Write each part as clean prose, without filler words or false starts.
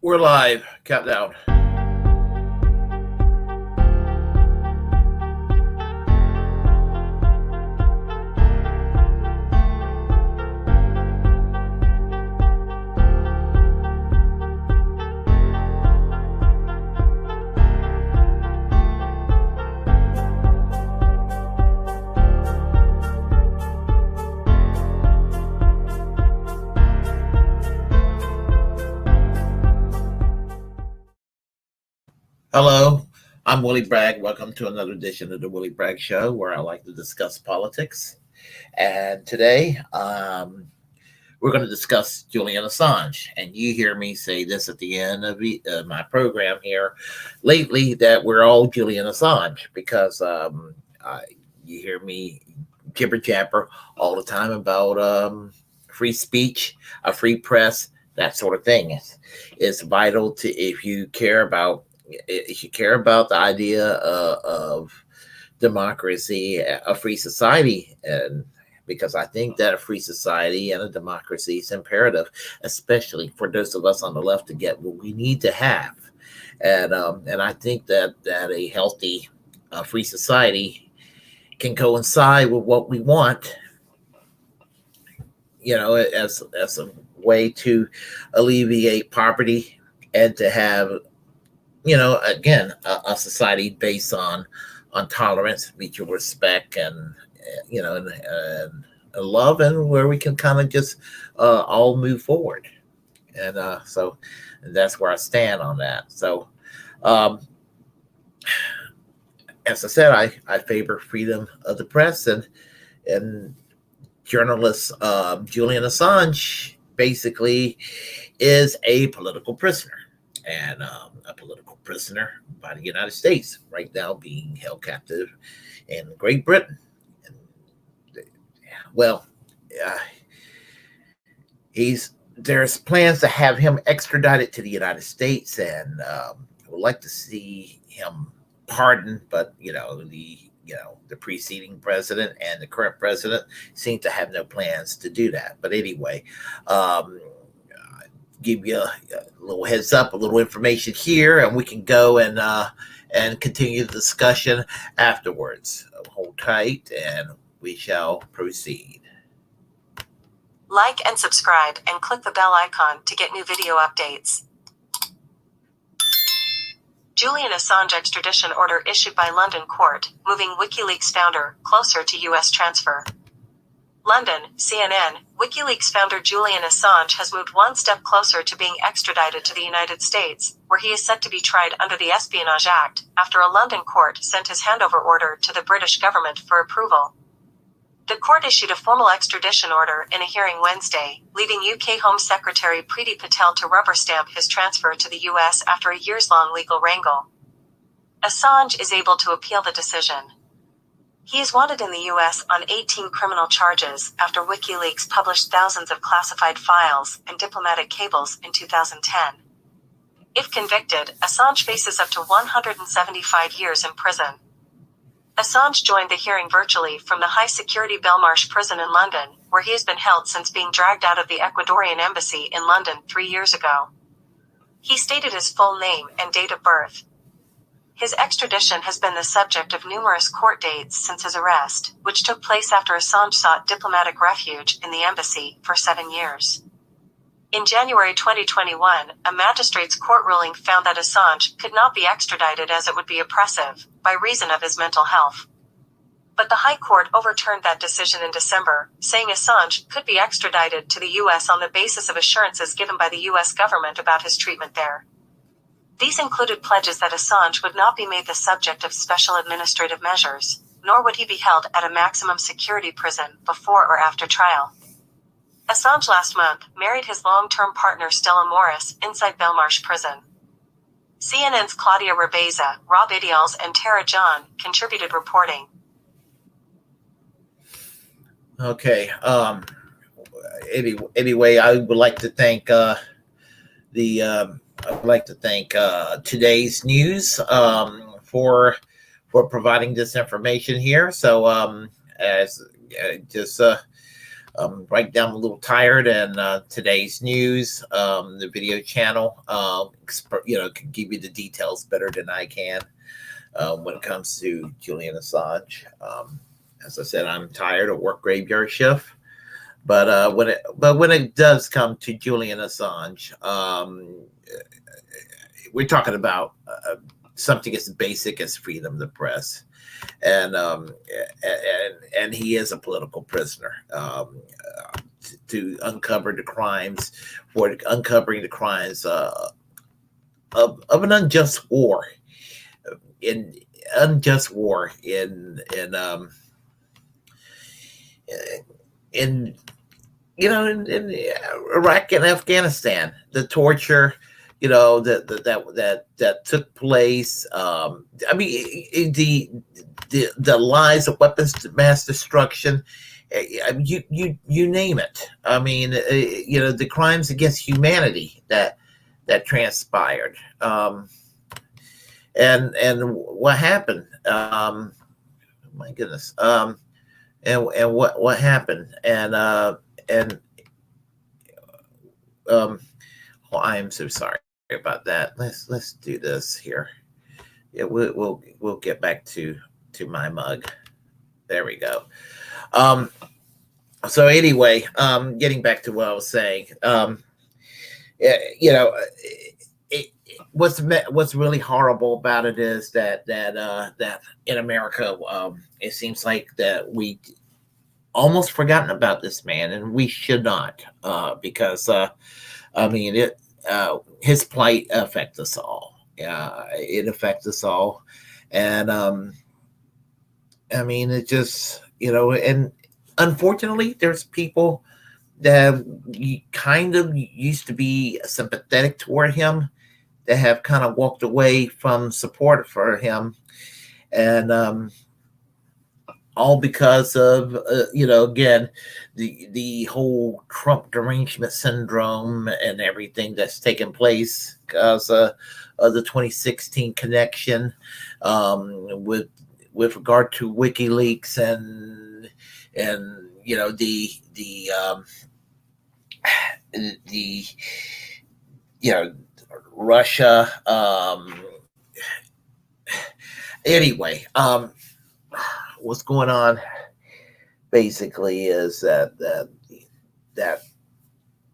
We're live. Countdown. Hello, I'm Willie Bragg. Welcome to another edition of the Willie Bragg Show, where I like to discuss politics. And today, we're going to discuss Julian Assange. And you hear me say this at the end of my program here lately, that we're all Julian Assange, because you hear me jibber jabber all the time about free speech, a free press, that sort of thing. It's vital to if you care about the idea of democracy, a free society, and because I think that a free society and a democracy is imperative, especially for those of us on the left, to get what we need to have, and I think that a healthy, free society can coincide with what we want, as a way to alleviate poverty and to have, again, a society based on tolerance, mutual respect, and and love, and where we can kind of just all move forward. And so that's where I stand on that. So, as I said, I favor freedom of the press, and journalist Julian Assange basically is a political prisoner, and a political prisoner by the United States right now, being held captive in Great Britain. And, well, there's plans to have him extradited to the United States, and I would like to see him pardoned, but the preceding president and the current president seem to have no plans to do that. But anyway, give you a little heads up, a little information here, and we can go and continue the discussion afterwards. Hold tight, and we shall proceed. Like and subscribe, and click the bell icon to get new video updates. Julian Assange extradition order issued by London court, moving WikiLeaks founder closer to U.S. transfer. London, CNN, WikiLeaks founder Julian Assange has moved one step closer to being extradited to the United States, where he is set to be tried under the Espionage Act, after a London court sent his handover order to the British government for approval. The court issued a formal extradition order in a hearing Wednesday, leaving UK Home Secretary Priti Patel to rubber stamp his transfer to the US after a years-long legal wrangle. Assange is able to appeal the decision. He is wanted in the US on 18 criminal charges after WikiLeaks published thousands of classified files and diplomatic cables in 2010. If convicted, Assange faces up to 175 years in prison. Assange joined the hearing virtually from the high-security Belmarsh prison in London, where he has been held since being dragged out of the Ecuadorian embassy in London 3 years ago. He stated his full name and date of birth. His extradition has been the subject of numerous court dates since his arrest, which took place after Assange sought diplomatic refuge in the embassy for 7 years. In January 2021, a magistrate's court ruling found that Assange could not be extradited as it would be oppressive, by reason of his mental health. But the High Court overturned that decision in December, saying Assange could be extradited to the U.S. on the basis of assurances given by the U.S. government about his treatment there. These included pledges that Assange would not be made the subject of special administrative measures, nor would he be held at a maximum security prison before or after trial. Assange last month married his long-term partner Stella Morris inside Belmarsh prison. CNN's Claudia Rebeza, Rob Idials, and Tara John contributed reporting. Okay. Anyway, I would like to thank Today's News for providing this information here. So as just Right now I'm a little tired, and today's news, the video channel, can give you the details better than I can when it comes to Julian Assange. As I said, I'm tired of work graveyard shift. But when it does come to Julian Assange, we're talking about something as basic as freedom of the press, and he is a political prisoner. To uncovering the crimes of an unjust war in in Iraq and Afghanistan, the torture, that took place. I mean, the lies of weapons of mass destruction. You name it. I mean, the crimes against humanity that transpired. And what happened? My goodness. And what happened? Well, I am so sorry about that. Let's do this here. Yeah, we'll get back to my mug. There we go. So anyway, getting back to what I was saying, what's really horrible about it is that in America, it seems like that we almost forgotten about this man, and we should not, because I mean his plight affects us all. It affects us all, and I mean, it just, and unfortunately, there's people that kind of used to be sympathetic toward him that have kind of walked away from support for him, and all because of, again, the whole Trump derangement syndrome and everything that's taken place because of the 2016 connection, with regard to WikiLeaks and Russia. Anyway, what's going on basically is that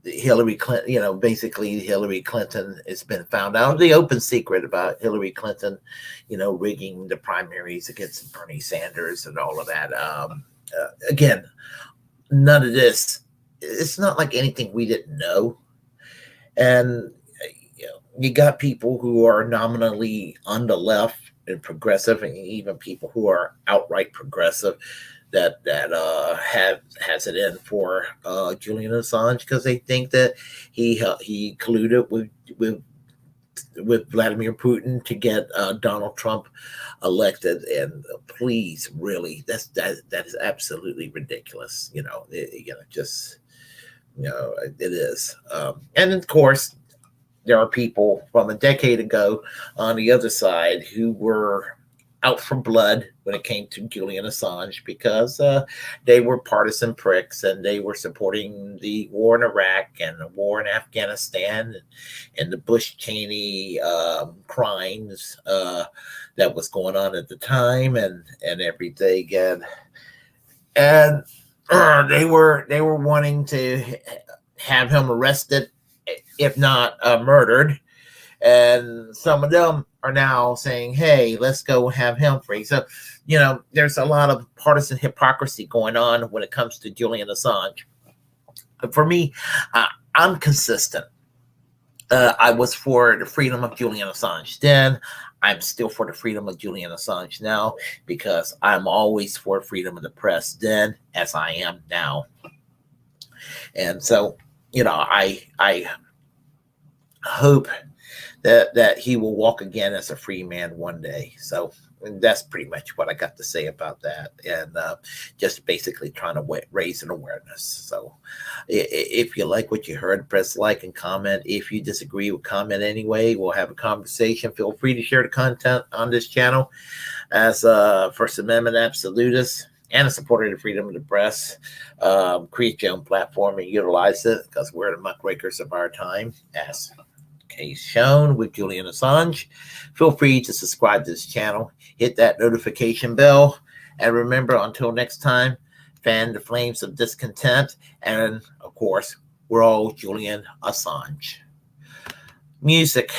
Hillary Clinton, basically Hillary Clinton, has been found out, the open secret about Hillary Clinton, rigging the primaries against Bernie Sanders and all of that. Again, none of this, it's not like anything we didn't know. And you got people who are nominally on the left and progressive, and even people who are outright progressive that has it in for Julian Assange, because they think that he colluded with Vladimir Putin to get Donald Trump elected. And please, really, that is absolutely ridiculous. It is. And of course, there are people from a decade ago on the other side who were out for blood when it came to Julian Assange, because they were partisan pricks, and they were supporting the war in Iraq and the war in Afghanistan and the Bush-Cheney crimes that was going on at the time and everything. And they were wanting to have him arrested, if not murdered. And some of them are now saying, hey, let's go have him free. So, there's a lot of partisan hypocrisy going on when it comes to Julian Assange. For me, I'm consistent. I was for the freedom of Julian Assange then. I'm still for the freedom of Julian Assange now, because I'm always for freedom of the press then, as I am now. And so, I hope that he will walk again as a free man one day. So that's pretty much what I got to say about that, and just basically trying to raise an awareness. So if you like what you heard, press like and comment. If you disagree, with comment anyway. We'll have a conversation. Feel free to share the content on this channel as First Amendment absolutist. and a supporter of the freedom of the press. Create your own platform and utilize it because we're the muckrakers of our time, as case shown with Julian Assange. Feel free to subscribe to this channel, hit that notification bell, and remember, until next time, fan the flames of discontent, and of course, we're all Julian Assange. Music.